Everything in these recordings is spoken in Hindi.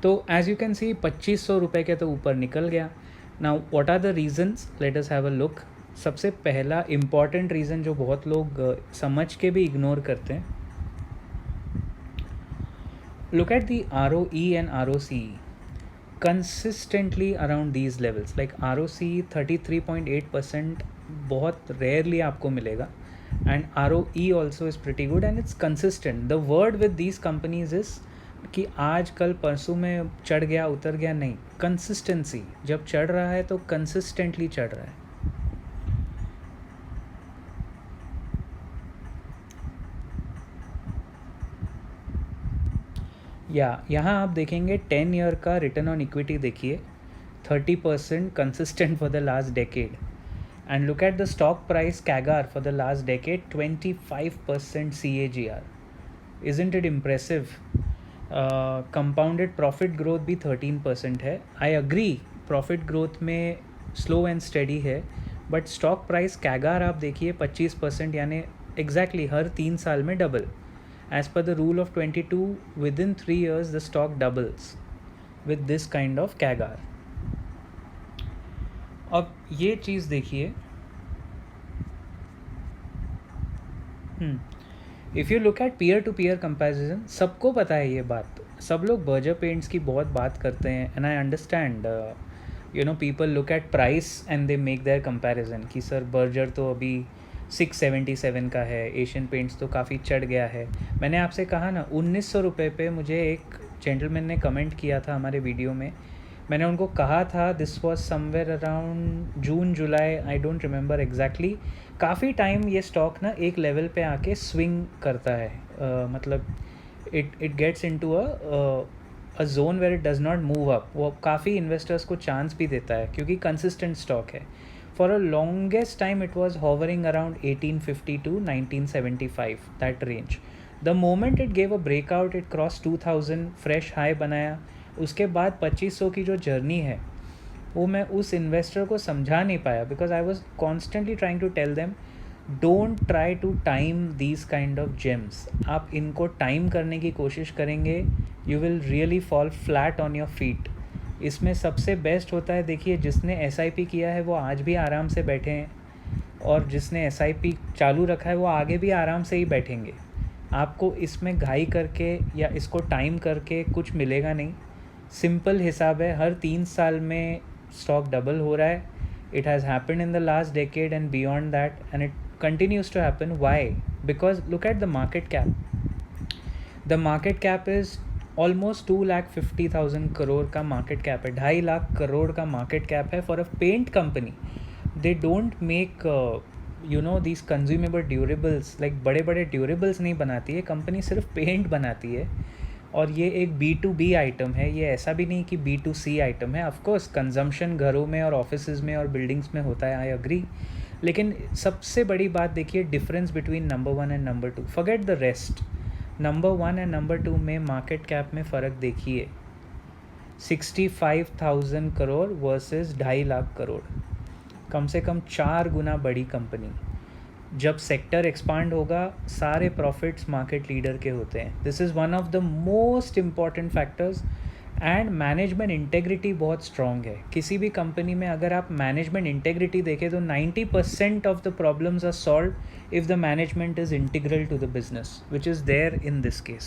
तो एज यू कैन सी 2500 रुपये के तो ऊपर निकल गया. Now what are the reasons, let us have a look. सबसे पहला इम्पॉर्टेंट रीज़न जो बहुत लोग समझ के भी इग्नोर करते हैं, look at the ROE and ROCE consistently around these levels. Like ROCE 33.8% बहुत rarely आपको मिलेगा, and ROE also is pretty good and it's consistent. The word with these companies is कि आज कल परसों में चढ़ गया उतर गया, नहीं, कंसिस्टेंसी. जब चढ़ रहा है तो कंसिस्टेंटली चढ़ रहा है. यहाँ आप देखेंगे 10 ईयर का रिटर्न ऑन इक्विटी देखिए, 30% consistent for the last decade. And look at the stock price CAGR for the last decade, 25% CAGR. Isn't it impressive? Compounded profit growth भी 13% है. आई अग्री प्रॉफिट ग्रोथ में स्लो एंड स्टेडी है, बट स्टॉक प्राइस कैगार आप देखिए 25%, यानी एग्जैक्टली हर 3 साल में double. As per the rule of 22, within 3 years the stock doubles with this kind of CAGR. अब ये चीज़ देखिए, if you look at peer to peer comparison, सबको पता है ये बात. सब लोग बर्जर पेंट्स की बहुत बात करते हैं, and I understand, you know, people look at price and they make their comparison कि सर बर्जर तो अभी 677 का है, एशियन पेंट्स तो काफ़ी चढ़ गया है. मैंने आपसे कहा ना 1900 रुपये पे मुझे एक जेंटलमैन ने कमेंट किया था हमारे वीडियो में. मैंने उनको कहा था, this was somewhere around June July, I don't remember exactly. काफ़ी टाइम ये स्टॉक ना एक लेवल पे आके स्विंग करता है, मतलब it gets into a zone where it does not move up. वो काफ़ी इन्वेस्टर्स को चांस भी देता है क्योंकि कंसिस्टेंट स्टॉक है. For a longest time it was hovering around 1850 to 1975, that range. The moment it gave a breakout, it crossed 2000, fresh high बनाया. उसके बाद 2500 की जो जर्नी है वो मैं उस इन्वेस्टर को समझा नहीं पाया, because I was constantly trying to tell them, don't try to time these kind of gems. आप इनको टाइम करने की कोशिश करेंगे, you will really fall flat on your feet. इसमें सबसे बेस्ट होता है, देखिए जिसने SIP किया है वो आज भी आराम से बैठे हैं, और जिसने SIP चालू रखा है वो आगे भी आराम से ही बैठेंगे. आपको इसमें घाई करके या इसको टाइम करके कुछ मिलेगा नहीं. सिंपल हिसाब है, हर 3 साल में स्टॉक डबल हो रहा है. It has happened in the last decade and beyond that, and it continues to happen. Why? Because look at the market cap. The market cap is almost 2,50,000 crore का मार्केट कैप है. 2.5 लाख करोड़ का मार्केट कैप है for a paint company. They don't make you know these consumable durables. Like बड़े बड़े ड्यूरेबल्स नहीं बनाती है कंपनी, सिर्फ पेंट बनाती है. और ये एक B2B आइटम है, ये ऐसा भी नहीं कि B2C आइटम है. ऑफकोर्स कंजम्पशन घरों में और ऑफिस में और बिल्डिंग्स में होता है, आई अग्री. लेकिन सबसे बड़ी बात देखिए, difference between number 1 and number 2. Forget the rest. Number 1 and number 2 में मार्केट कैप में फ़र्क देखिए, 65,000 करोड़ वर्सेस 2.5 लाख करोड़. कम से कम 4 गुना बड़ी कंपनी. जब सेक्टर एक्सपांड होगा सारे प्रॉफिट्स मार्केट लीडर के होते हैं. This is one of the most important factors. And management integrity बहुत स्ट्रॉन्ग है. किसी भी कंपनी में अगर आप मैनेजमेंट इंटेग्रिटी देखें तो 90% of the problems are solve if the management is integral to the business, which is there in this case.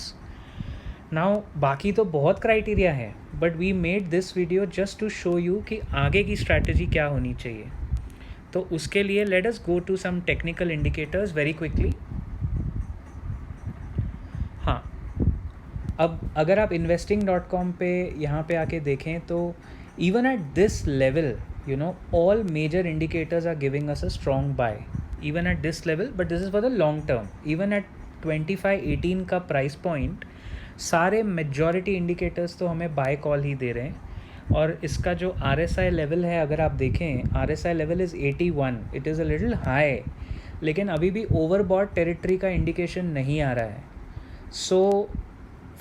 Now बाकी तो बहुत क्राइटेरिया है, but we made this video just to show you कि आगे की स्ट्रैटेजी क्या होनी चाहिए. तो उसके लिए let us go to some technical indicators very quickly. हाँ, अब अगर आप investing.com पे यहाँ पे आके देखें तो even at this level, you know, all major indicators are giving us a strong buy. Even at this level, but this is for the long term. Even at 2518 का प्राइस पॉइंट सारे मेजॉरिटी इंडिकेटर्स तो हमें बाय कॉल ही दे रहे हैं. और इसका जो RSI लेवल है अगर आप देखें, RSI level is 81. It is a little high, लेकिन अभी भी ओवरबॉट टेरिटरी का इंडिकेशन नहीं आ रहा है. सो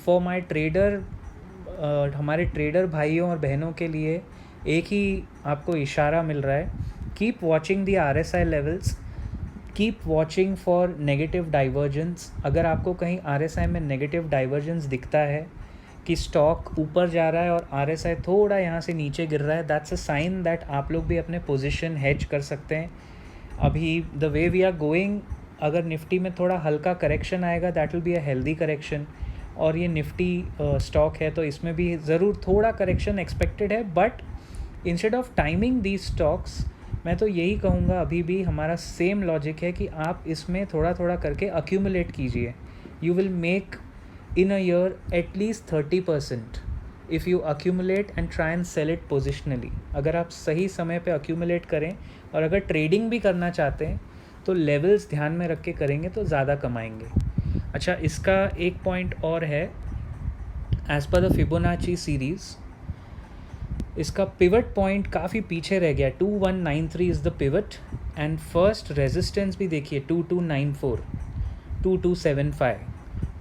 फॉर माई ट्रेडर, हमारे ट्रेडर भाइयों और बहनों के लिए एक ही आपको इशारा मिल रहा है, keep watching the RSI levels, keep watching for negative divergence. अगर आपको कहीं RSI में नेगेटिव डाइवर्जेंस दिखता है, कि स्टॉक ऊपर जा रहा है और RSI थोड़ा यहाँ से नीचे गिर रहा है, दैट्स अ साइन दैट आप लोग भी अपने पोजीशन हेज कर सकते हैं. अभी the way we are going, अगर निफ्टी में थोड़ा हल्का करेक्शन आएगा that will be a healthy correction. और ये निफ्टी स्टॉक है तो इसमें भी ज़रूर थोड़ा करेक्शन एक्सपेक्टेड है, but instead of timing these stocks मैं तो यही कहूँगा अभी भी हमारा सेम लॉजिक है कि आप इसमें थोड़ा थोड़ा करके अक्यूमुलेट कीजिए. You will make in a year at least 30% if you accumulate and try and sell it positionally. अगर आप सही समय पे accumulate करें और अगर ट्रेडिंग भी करना चाहते हैं तो लेवल्स ध्यान में रख के करेंगे तो ज़्यादा कमाएंगे. अच्छा, इसका एक पॉइंट और है. As per the Fibonacci series इसका पिवट पॉइंट काफ़ी पीछे रह गया. 2193 is the pivot and first resistance भी देखिए 2294, 2275,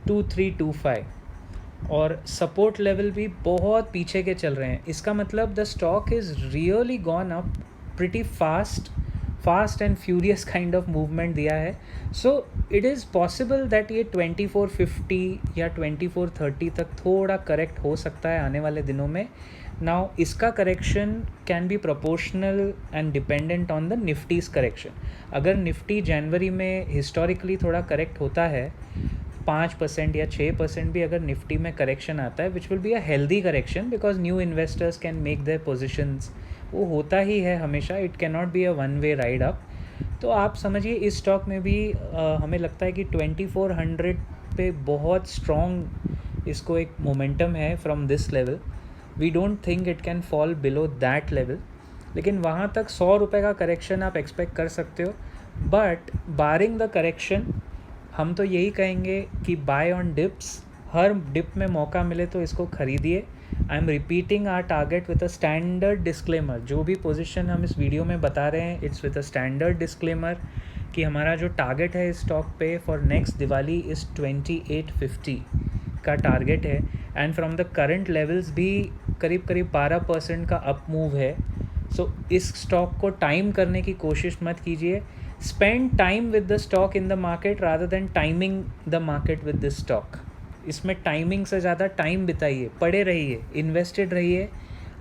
2325 और सपोर्ट लेवल भी बहुत पीछे के चल रहे हैं. इसका मतलब the stock is really gone up pretty fast and furious kind of movement दिया है. So it is possible that ये 2450 या 2430 तक थोड़ा करेक्ट हो सकता है आने वाले दिनों में. नाउ इसका correction can be proportional and dependent on the Nifty's correction. अगर निफ्टी जनवरी में हिस्टोरिकली थोड़ा करेक्ट होता है 5% या 6% भी अगर निफ्टी में करेक्शन आता है, which will be a healthy correction because new investors can make their positions. वो होता ही है हमेशा, it can not be a one way ride up. तो आप समझिए इस स्टॉक में भी हमें लगता है कि 2400 पे बहुत स्ट्रॉन्ग इसको एक मोमेंटम है from this level. We don't think it can fall below that level, लेकिन वहाँ तक 100 रुपये का करेक्शन आप एक्सपेक्ट कर सकते हो. बट बारिंग द करेक्शन हम तो यही कहेंगे कि बाय ऑन डिप्स, हर डिप में मौका मिले तो इसको ख़रीदिए. I am repeating our target with a standard disclaimer. जो भी पोजीशन हम इस वीडियो में बता रहे हैं it's with a standard disclaimer कि हमारा जो टारगेट है इस स्टॉक पे फॉर नेक्स्ट दिवाली इज़ 2850 का टारगेट है. And from the current levels भी करीब 12% का अप मूव है. सो इस स्टॉक को टाइम करने की कोशिश मत कीजिए. Spend time with the stock in the market rather than timing the market with this stock. इसमें टाइमिंग से ज़्यादा टाइम बिताइए, पड़े रहिए, इन्वेस्टेड रहिए.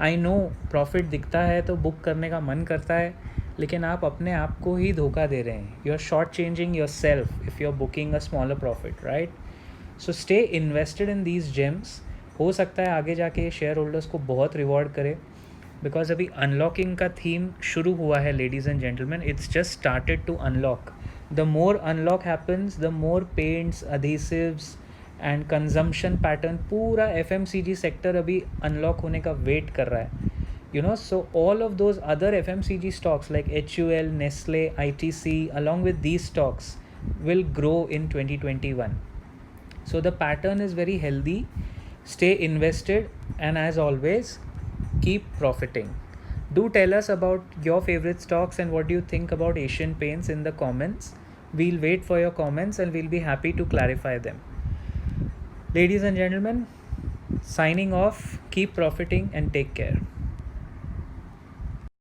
आई नो प्रॉफिट दिखता है तो बुक करने का मन करता है, लेकिन आप अपने आप को ही धोखा दे रहे हैं. You are short changing yourself if you are booking a smaller profit, right. So stay invested in these gems. हो सकता है आगे जाके शेयर होल्डर्स को बहुत रिवॉर्ड करे बिकॉज अभी अनलॉकिंग का थीम शुरू हुआ है ladies and gentleman. It's just started to unlock. The more unlock happens the more paints, adhesives and consumption pattern, पूरा FMCG सेक्टर अभी अनलॉक होने का वेट कर रहा है. You know, so all of those other FMCG stocks like HUL, Nestle, ITC along with these stocks will grow in 2021. So the pattern is very healthy. Stay invested and as always keep profiting. Do tell us about your favorite stocks and what do you think about Asian Paints in the comments. We'll wait for your comments and we'll be happy to clarify them. Ladies and gentlemen, signing off. Keep profiting and take care.